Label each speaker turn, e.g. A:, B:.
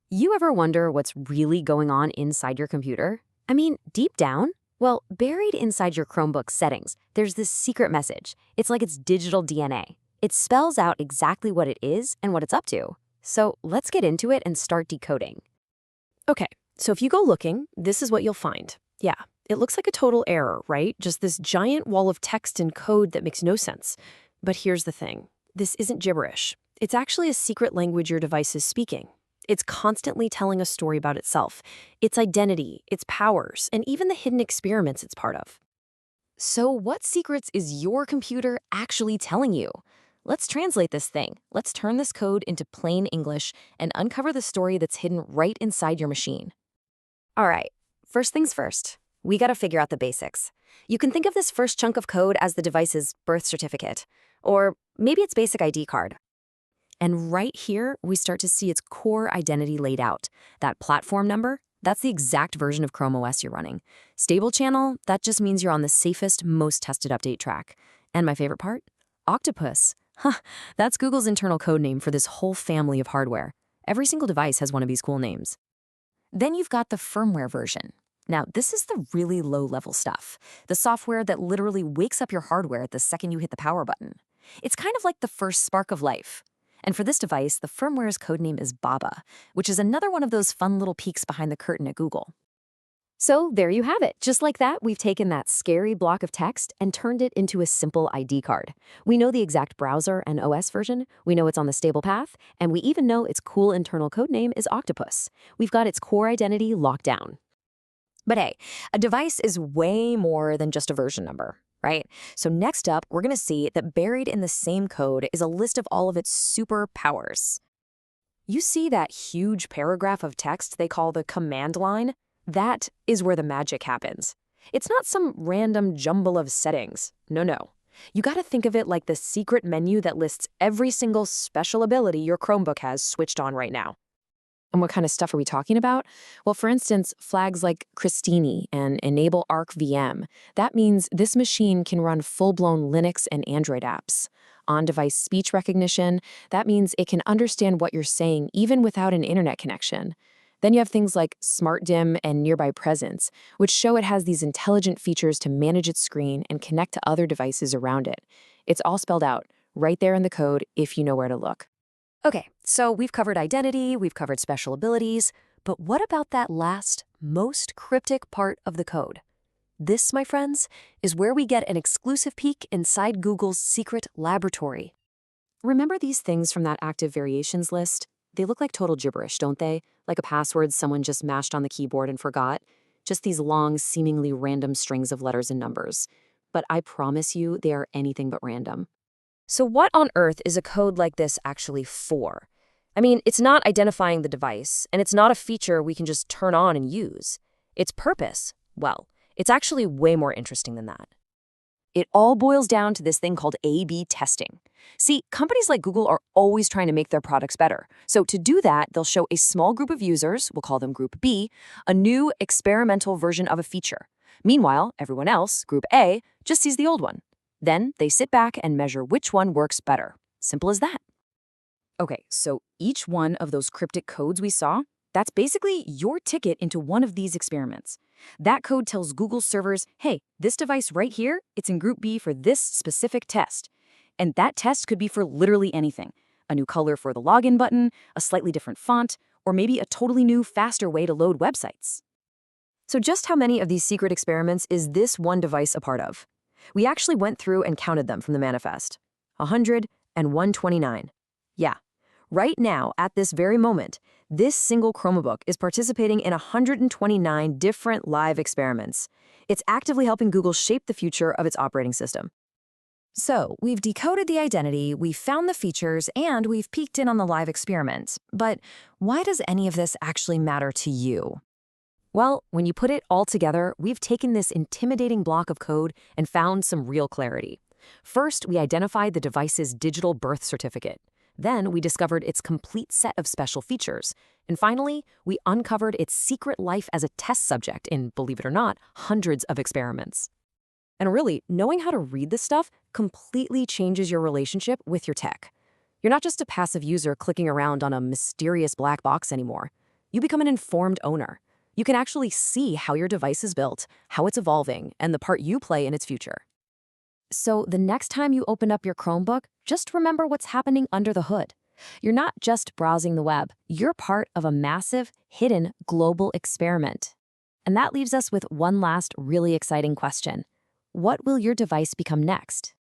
A: You ever wonder what's really going on inside your computer? I mean, deep down? Well, buried inside your Chromebook settings, there's this secret message. It's like its digital DNA. It spells out exactly what it is and what it's up to. So let's get into it and start decoding.
B: Okay, so if you go looking, this is what you'll find. Yeah, it looks like a total error, right? Just this giant wall of text and code that makes no sense. But here's the thing. This isn't gibberish. It's actually a secret language your device is speaking. It's constantly telling a story about itself, its identity, its powers, and even the hidden experiments it's part of.
A: So what secrets is your computer actually telling you? Let's translate this thing. Let's turn this code into plain English and uncover the story that's hidden right inside your machine. All right, first things first. We gotta figure out the basics. You can think of this first chunk of code as the device's birth certificate, or maybe its basic ID card. And right here, we start to see its core identity laid out. That platform number, that's the exact version of Chrome OS you're running. Stable channel, that just means you're on the safest, most tested update track. And my favorite part? Octopus. Huh, that's Google's internal code name for this whole family of hardware. Every single device has one of these cool names. Then you've got the firmware version. Now, this is the really low-level stuff. The software that literally wakes up your hardware the second you hit the power button. It's kind of like the first spark of life. And for this device, the firmware's codename is Baba, which is another one of those fun little peeks behind the curtain at Google. So there you have it. Just like that, we've taken that scary block of text and turned it into a simple ID card. We know the exact browser and OS version, we know it's on the stable path, and we even know its cool internal codename is Octopus. We've got its core identity locked down. But hey, a device is way more than just a version number, right? So next up, we're gonna see that buried in the same code is a list of all of its superpowers. You see that huge paragraph of text they call the command line? That is where the magic happens. It's not some random jumble of settings. No. You gotta think of it like the secret menu that lists every single special ability your Chromebook has switched on right now. And what kind of stuff are we talking about? Well, for instance, flags like Christini and Enable Arc VM. That means this machine can run full-blown Linux and Android apps. On-device speech recognition, that means it can understand what you're saying even without an internet connection. Then you have things like Smart Dim and Nearby Presence, which show it has these intelligent features to manage its screen and connect to other devices around it. It's all spelled out, right there in the code if you know where to look. Okay, so we've covered identity, we've covered special abilities, but what about that last, most cryptic part of the code? This, my friends, is where we get an exclusive peek inside Google's secret laboratory. Remember these things from that active variations list? They look like total gibberish, don't they? Like a password someone just mashed on the keyboard and forgot. Just these long, seemingly random strings of letters and numbers. But I promise you, they are anything but random. So what on earth is a code like this actually for? I mean, it's not identifying the device, and it's not a feature we can just turn on and use. Its purpose, well, it's actually way more interesting than that. It all boils down to this thing called A/B testing. See, companies like Google are always trying to make their products better. So to do that, they'll show a small group of users, we'll call them Group B, a new experimental version of a feature. Meanwhile, everyone else, Group A, just sees the old one. Then they sit back and measure which one works better. Simple as that. Okay, so each one of those cryptic codes we saw, that's basically your ticket into one of these experiments. That code tells Google servers, hey, this device right here, it's in Group B for this specific test. And that test could be for literally anything. A new color for the login button, a slightly different font, or maybe a totally new, faster way to load websites. So just how many of these secret experiments is this one device a part of? We actually went through and counted them from the manifest. 100 and 129. Yeah. Right now, at this very moment, this single Chromebook is participating in 129 different live experiments. It's actively helping Google shape the future of its operating system. So, we've decoded the identity, we've found the features, and we've peeked in on the live experiments. But why does any of this actually matter to you? Well, when you put it all together, we've taken this intimidating block of code and found some real clarity. First, we identified the device's digital birth certificate. Then we discovered its complete set of special features. And finally, we uncovered its secret life as a test subject in, believe it or not, hundreds of experiments. And really, knowing how to read this stuff completely changes your relationship with your tech. You're not just a passive user clicking around on a mysterious black box anymore. You become an informed owner. You can actually see how your device is built, how it's evolving, and the part you play in its future. So the next time you open up your Chromebook, just remember what's happening under the hood. You're not just browsing the web, you're part of a massive, hidden, global experiment. And that leaves us with one last really exciting question. What will your device become next?